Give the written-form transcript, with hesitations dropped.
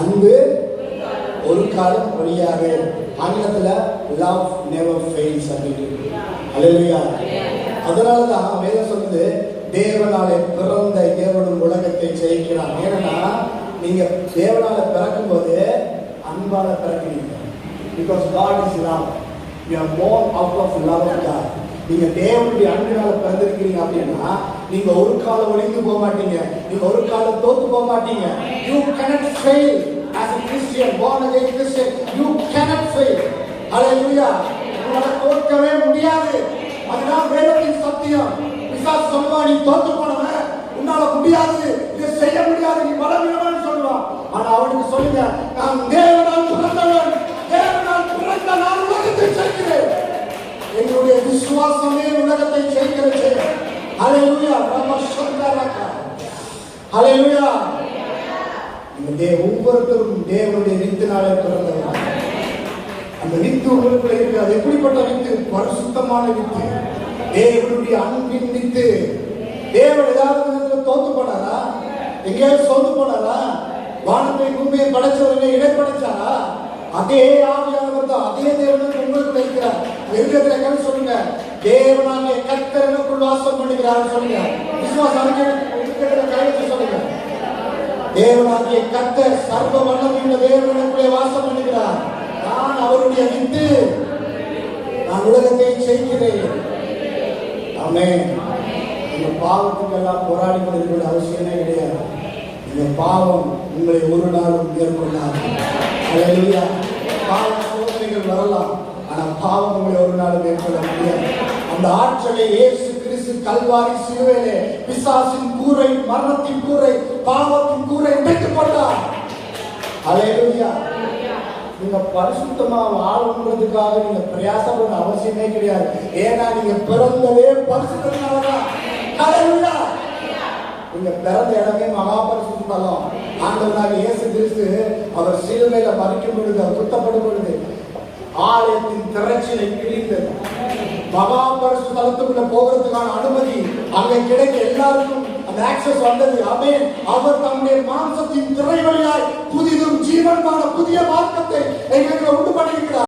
அன்பு ஒரு காலம் ஒழியாது. ஆங்கிலத்துல லவ் நெவர் ஃபெயில்ஸ் அப்படின்னு. அல்லேலூயா. அதனாலதான் வேதம் சொல்லுது, தேவனாலே பிறந்த தேவனும் உலகத்தை ஜெயிக்கிறான். ஏன்னா நீங்க தேவனால பிறக்கும் போது அன்பால பிறக்கிறீங்க. Because God is love. You are born out of love of God. நீங்க தேவனுடைய அன்பினால பிறந்திருக்கிறீங்க அப்படின்னா நீங்க ஒரு காலம் ஒளிந்து போக மாட்டீங்க, நீங்க ஒரு காலம் தோத்து போக மாட்டீங்க. You cannot fail as a Christian, born again Christian. You cannot fail. Hallelujah. உங்களால தோற்கவே முடியாது. அதுதான் வேதத்தின் சத்தியம். பிசாசு சொல்லுவான், நீ தோத்து போனவன், உன்னால முடியாது, இதை செய்ய முடியாது, நீ பலவீனமான்னு சொல்லுவான். ஆனா அவனுக்கு சொல்லுங்க, நான் தேவனால் பிறந்தவன், தேவனால் பிறந்த நான் உலகத்தை ஜெயிக்கிறேன். எங்களுடைய விசுவாசமே உலகத்தை ஜெயிக்கிற செயல். ஹல்லேலூயா. பிரம்மசந்தரக. ஹல்லேலூயா. இந்த ஒவ்வொருத்தரும் தேவனுடைய வித்தினாலே பிறந்தவர்கள். அந்த வித்து உங்களுக்குள்ள இருக்கு. அது எப்படிப்பட்ட வித்து? பரிசுத்தமான வித்து, தேவனுடைய அன்பின் வித்து. தேவன் ஏதாவது விதத்தில் தோத்து போனாரா? எங்கேயாவது சோர்ந்து போனாரா? வானத்தை பூமியை படைச்சவரை இடைப்படைச்சாரா? அதே ஆவியானவர் தான், அதே தேவன் உங்களுக்குள்ள இருக்கிறார். எங்க சொல்லுங்க, தேவனாகிய கர்த்தர் எனக்குள் வாசம் பண்ணுகிறார் சொல்லுங்க. விசுவாசம் கையெழுத்து சொல்லுங்க. தேவனாகிய கர்த்தர் சர்வ வல்லமையுள்ள தேவன் எனக்குள்ளே வாசம் பண்ணுகிறார். நான் அவருடைய வித்து, நான் உலகத்தை ஜெயிக்கிறேன். ஆமென். இந்த பாவத்துக்கெல்லாம் போராடி கொண்டிருக்கிற அவசியமே கிடையாது. இந்த பாவம் உங்களை ஒரு நாளும் மேற்கொள்ளாது. ஹல்லேலூயா. பாவ சோதனைகள் வரலாம், ஆனா பாவம் உங்களை ஒரு நாளும் மேற்கொள்ள முடியாது. அந்த ஆற்றலை இயேசு கிறிஸ்து கல்வாரி சிலுவையிலே பிசாசின் கூரை, மரணத்தின் கூரை, பாவத்தின் கூரை உடைத்துப் போட்டார். ஹல்லேலூயா. நீங்க பரிசுத்தமா வாழணுன்றதுக்காக நீங்க பிரயாசப்பட அவசியமே கிடையாது. ஏன்னா நீங்க பிறந்ததே பரிசுத்தமானதான். ஹல்லேலூயா. நீங்க பிறந்த இடமே மகா பரிசுத்த ஸ்தலம். ஆண்டவராகிய இயேசு கிறிஸ்து அவர் சிலுவையில மரிக்கும் பொழுது, அவர் குத்தப்படும் பொழுது ஆலயத்தின் திரைச்சலை கிழித்தது. மகா பரிசுத்த ஸ்தலத்துக்குள்ள போகிறதுக்கான அனுமதி அங்கே கிடைக்க எல்லாருக்கும் அந்த ஆக்சஸ் வந்தது. ஆமென். அவர் தம்முடைய மாம்சத்தின் திரை வழியாய் புதிதும் ஜீவன்மான புதிய மார்க்கத்தை எங்களுக்கு உண்டு பண்ணியிருக்கிறார்.